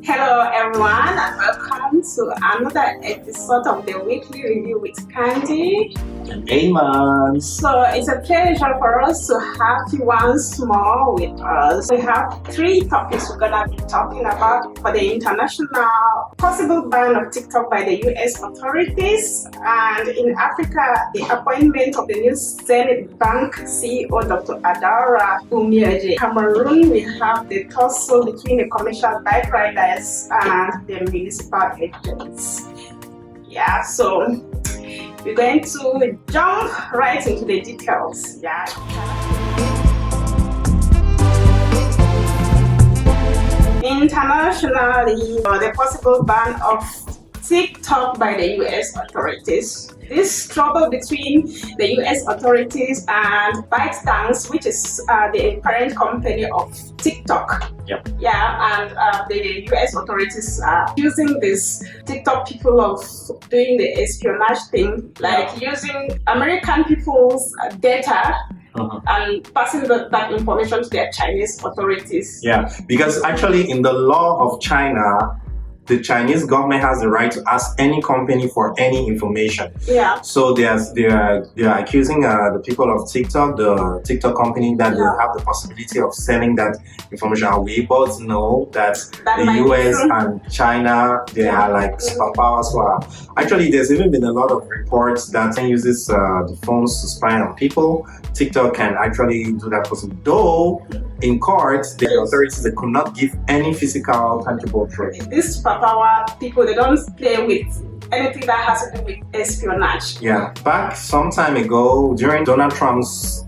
Hello everyone and welcome to another episode of the Weekly Review with Candy and AAYMOND. So it's a pleasure for us to have you once more with us. We have three topics we're gonna be talking about for the international possible ban of TikTok by the US authorities, and in Africa, the appointment of the new Zenith Bank CEO Dr. Adara Umieje. Cameroon, we have the tussle between the commercial bike riders and the municipal agents. Yeah, so we're going to jump right into the details. Yeah. Internationally, the possible ban of TikTok by the US authorities. This trouble between the US authorities and ByteDance, which is the parent company of TikTok. Yep. Yeah, and the US authorities are using this TikTok people of doing the espionage thing, like using American people's data and passing that information to their Chinese authorities. Yeah, because actually in the law of China, the Chinese government has the right to ask any company for any information. Yeah. So they are accusing the people of TikTok, the TikTok company, that they have the possibility of selling that information. And we both know that the US and China, they are like superpowers. Actually, there's even been a lot of reports that uses the phones to spy on people. TikTok can actually do that possible. Though in court, the authorities, they could not give any physical tangible proof. These superpower people, they don't play with anything that has to do with espionage. Yeah, back some time ago, during Donald Trump's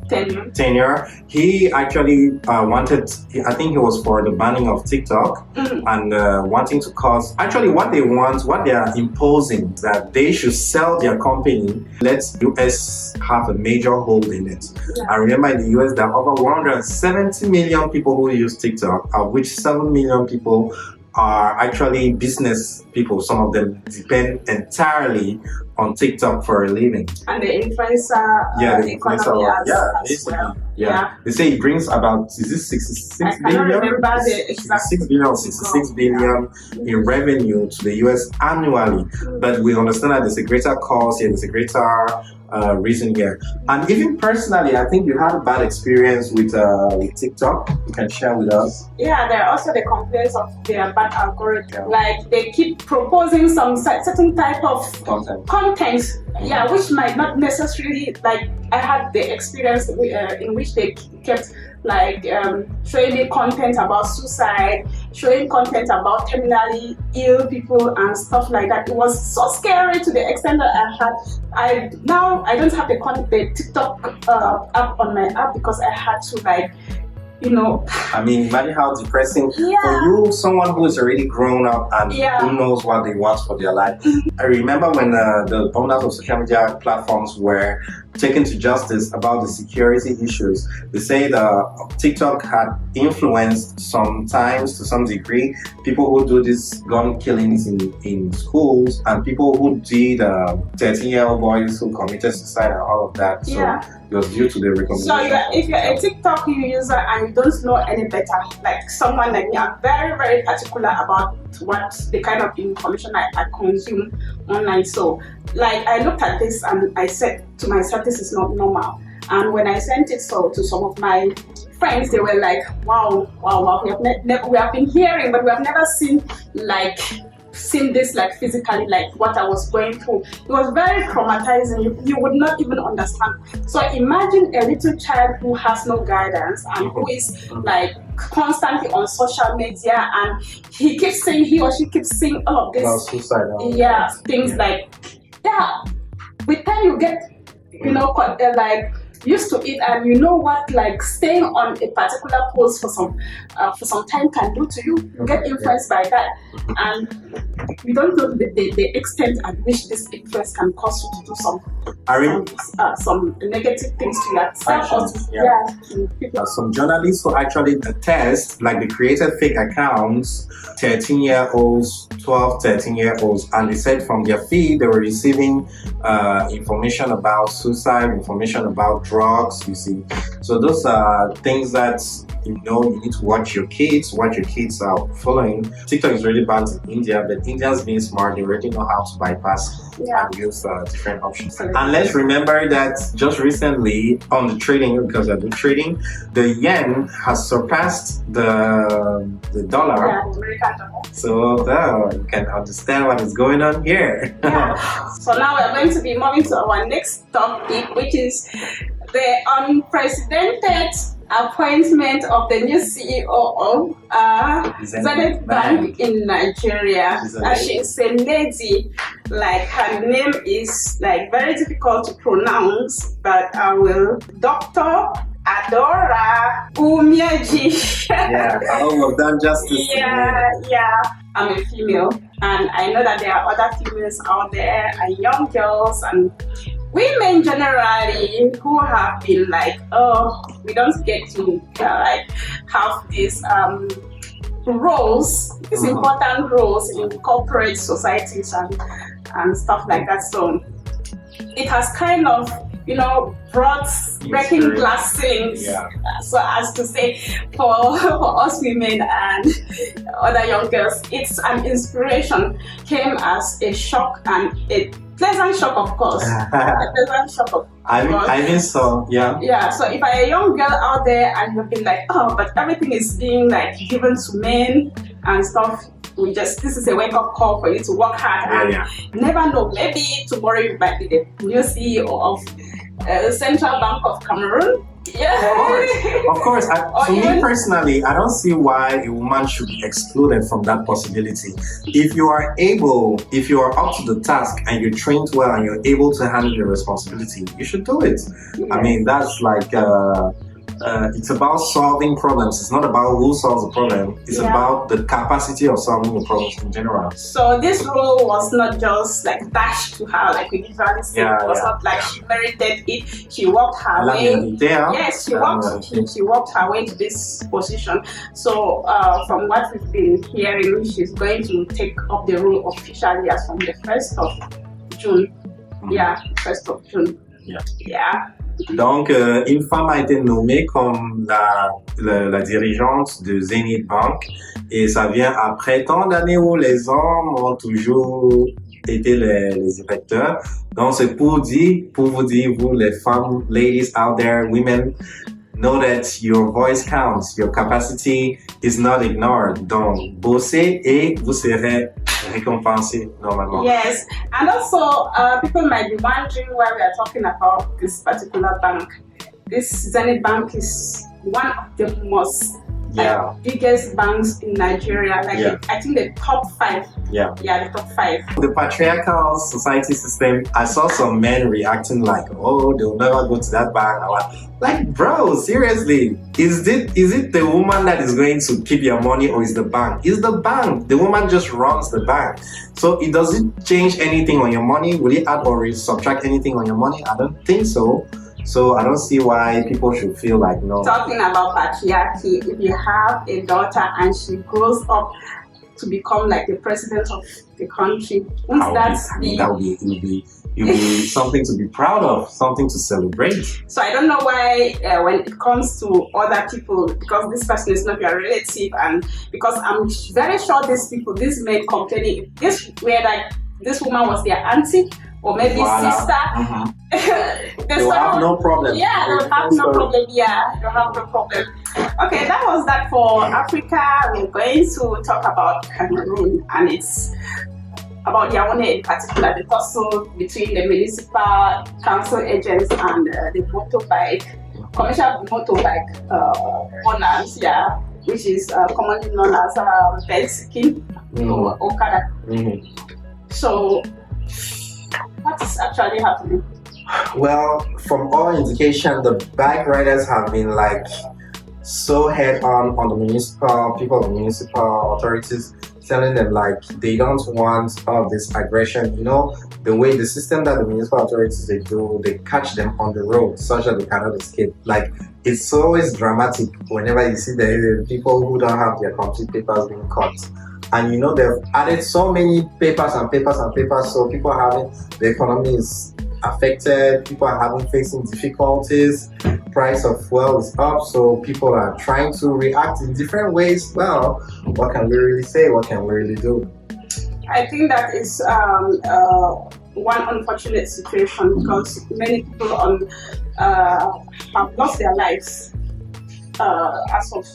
tenure, he actually wanted, I think it was for the banning of TikTok, and wanting to cause, actually what they are imposing, that they should sell their company, let US have a major hold in it. Yeah. I remember in the US, there are over 170 million people who use TikTok, of which 7 million people are actually business people. Some of them depend entirely on TikTok for a living. And the influencer, the influencer, well. They say it brings about, is this 66 billion? I cannot remember the exact 66 billion in revenue to the US annually. But we understand that there's a greater cause here, there's a greater reason here. And even personally, I think you had a bad experience with TikTok. You can share with us. Yeah, there are also the complaints of their bad algorithm. Like they keep proposing some certain type of content, which might not necessarily, like I had the experience in which they kept like showing me content about suicide, showing content about terminally ill people and stuff like that. It was so scary to the extent that I don't have the TikTok app on my app because I had to I mean, imagine how depressing for you, someone who is already grown up and who knows what they want for their life. I remember when the owners of social media platforms were taken to justice about the security issues. They say that TikTok had influenced sometimes, to some degree, people who do these gun killings in schools, and people who did 13-year-old boys who committed suicide and all of that. So it was due to the recommendation. So if you're a TikTok user and you don't know any better, like someone like me, I'm very, very particular about the kind of information I consume online. So like I looked at this and I said to myself, this is not normal. And when I sent it to some of my friends, they were like, wow, we have been hearing, but we have never seen this like physically, like what I was going through. It was very traumatizing. You would not even understand. So imagine a little child who has no guidance and who is like constantly on social media, and he or she keeps saying all of this things like with time you get like used to it, and you know what like staying on a particular post for some time can do to you. You get influenced by that, and you don't know the extent at which this influence can cause you to do some negative things to yourself. Some journalists who actually test, like they created fake accounts, 13-year-olds, 12, 13-year-olds, and they said from their feed they were receiving information about suicide, information about drugs, you see. So those are things that you know, you need to watch your kids, what your kids are following. TikTok is really banned in India, but Indians being smart, they already know how to bypass and use different options. And let's remember that just recently on the trading, because I do trading, the yen has surpassed the dollar. Yeah, American dollar. So there you can understand what is going on here. So now we're going to be moving to our next topic, which is the unprecedented appointment of the new CEO of Zenith Bank in Nigeria. She's a lady, like her name is like very difficult to pronounce, but I will. Dr. Adora Umieji. Yeah, I hope I've done justice. Yeah. I'm a female, and I know that there are other females out there, and young girls and women generally who have been like, oh, we don't get to like have these roles, these important roles in corporate societies and stuff like that. So it has kind of, you know, brought breaking glass ceilings, so as to say, for us women and other young girls. It's an inspiration, came as a shock, and a pleasant shock, of course. A pleasant shock, of course. I mean, so, yeah, so if I'm a young girl out there and you've been like, oh, but everything is being like given to men and stuff, this is a wake-up call for you to work hard and never know, maybe tomorrow you might be the new CEO of Central Bank of Cameroon. Of course. For me personally, I don't see why a woman should be excluded from that possibility. If you are up to the task and you're trained well and you're able to handle your responsibility, you should do it. I mean, that's like it's about solving problems. It's not about who solves the problem. It's about the capacity of solving the problems in general. So this role was not just like dashed to her, like we usually say. It was not like she merited it. She worked her way. Yes, she worked her way to this position. So from what we've been hearing, she's going to take up the role officially as from the 1st of June. 1st of June. Donc, une femme a été nommée comme la dirigeante de Zenith Bank, et ça vient après tant d'années où les hommes ont toujours été les directeurs. Donc, c'est pour vous dire, vous les femmes, ladies out there, women, know that your voice counts, your capacity is not ignored. Donc, bossez et vous serez récompensé normalement. Yes, and also people might be wondering why we are talking about this particular bank. This Zenith Bank is one of the most biggest banks in Nigeria. I think the top 5. The top 5. The patriarchal society system, I saw some men reacting like, oh, they'll never go to that bank. Like, bro, seriously, is it the woman that is going to keep your money, or is the bank? It's the bank. The woman just runs the bank. So it doesn't change anything on your money. Will it add or subtract anything on your money? I don't think so. So I don't see why people should feel like, no. Talking about patriarchy, if you have a daughter and she grows up to become like the president of the country, it will be something to be proud of, something to celebrate. So I don't know why when it comes to other people, because this person is not your relative, and because I'm very sure these men complaining, this woman was their auntie or maybe sister. They'll have no problem. They'll have no problem. They'll have no problem. Okay, that was that for Africa. We're going to talk about Cameroon, and it's about Yaoundé in particular, the tussle between the municipal council agents and the commercial motorbike owners, which is commonly known as Benzikin or Okada. So, what is actually happening? Well, from all indication, the bike riders have been like so head on the people of the municipal authorities, telling them like they don't want all of this aggression. You know, the way the system that the municipal authorities they catch them on the road such that they cannot escape. Like, it's always dramatic whenever you see the people who don't have their complete papers being caught. And you know, they've added so many papers, so people having the economy is affected. People are facing difficulties. Price of fuel is up, so people are trying to react in different ways. Well, what can we really say? What can we really do? I think that is one unfortunate situation because many people have lost their lives. As of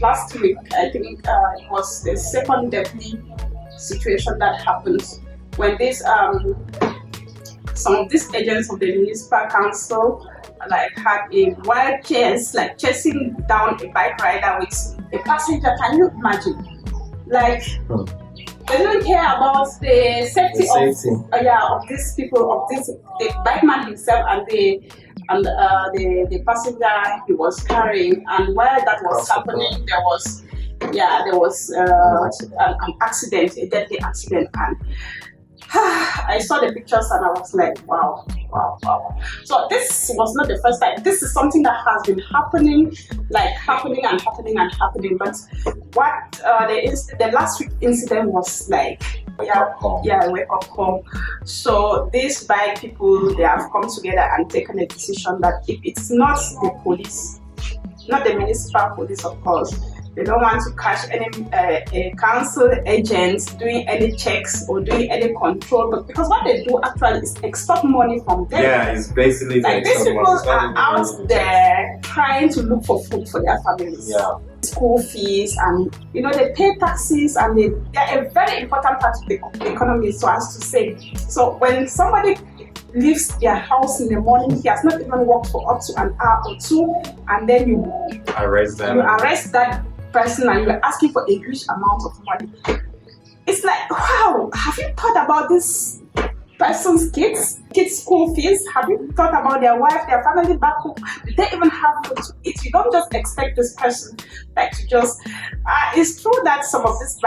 last week, I think it was the second deadly situation that happened when some of these agents of the municipal council had a wild chase, chasing down a bike rider with a passenger. Can you imagine? They don't care about the safety. Of these people, of the bike man himself and the passenger he was carrying. And while that was happening, there was an accident, a deadly accident, and I saw the pictures and I was like, wow. So this was not the first time. This is something that has been happening. But what the last week incident was like, wake up call. So these bike people, they have come together and taken a decision that if it's not the police, not the municipal police, of course, they don't want to catch any council agents doing any checks or doing any control, but because what they do actually is extort money from them. Yeah, it's basically these people are out there trying to look for food for their families. Yeah. School fees, and they pay taxes, and they're a very important part of the economy, so as to say. So when somebody leaves their house in the morning, he has not even worked for up to an hour or two, and then you arrest them. You arrest that person and you're asking for a huge amount of money. It's like, wow, have you thought about this person's kids school fees? Have you thought about their wife, their family back home? Do they even have food to eat? You don't just expect this person to just it's true that some of these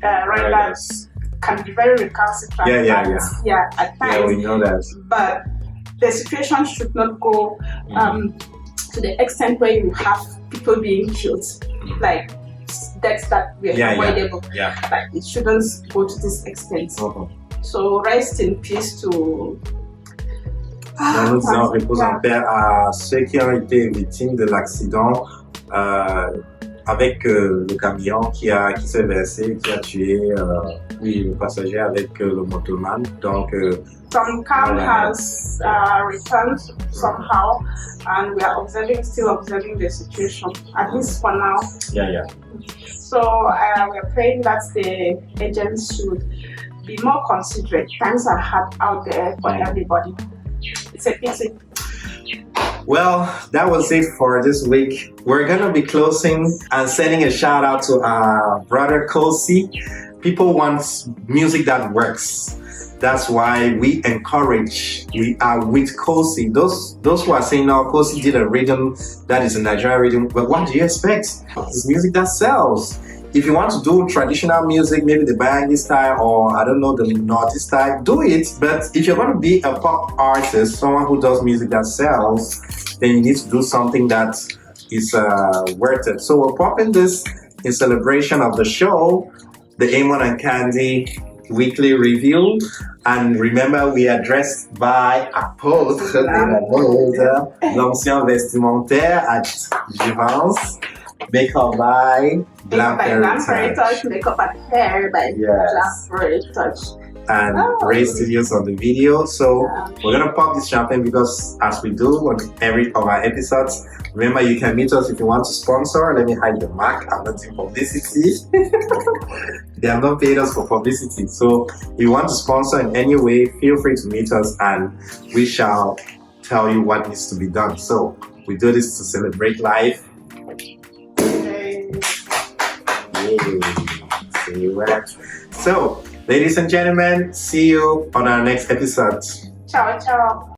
riders can be very recalcitrant. Yeah, at times. Yeah, we know that. But the situation should not go to the extent where you have people being killed, deaths that were avoidable. Yeah. It shouldn't go to this extent. So rest in peace to. Nous disons repose en paix à ceux qui ont été victimes de l'accident avec le camion qui s'est versé, qui a tué le passager avec le motoman. Donc some calm has returned somehow, and we are still observing the situation, at least for now. Yeah. So we are praying that the agents should be more considerate. Times are hard out there for everybody. It's a pity. Well, that was it for this week. We're gonna be closing and sending a shout out to our brother Kosi. People want music that works. That's why we are with Kosi. Those who are saying, no, Kosi did a rhythm that is a Nigerian rhythm, but what do you expect? It's music that sells. If you want to do traditional music, maybe the Bangi style or I don't know, the Naughty style, do it. But if you're going to be a pop artist, someone who does music that sells, then you need to do something that is worth it. So we're popping this in celebration of the show, the AAYMOND and Candy weekly review. And remember, we are dressed by Apôtre de la mode, l'ancien vestimentaire at Givance, makeup by Glam Touch, makeup and hair by Glam Touch. And Ray Studios on the video. So we're gonna pop this champagne because, as we do on every of our episodes, remember you can meet us if you want to sponsor. Let me hide the mark. I'm not doing publicity. They have not paid us for publicity. So if you want to sponsor in any way, feel free to meet us and we shall tell you what needs to be done. So we do this to celebrate life. So, ladies and gentlemen, see you on our next episode. Ciao, ciao.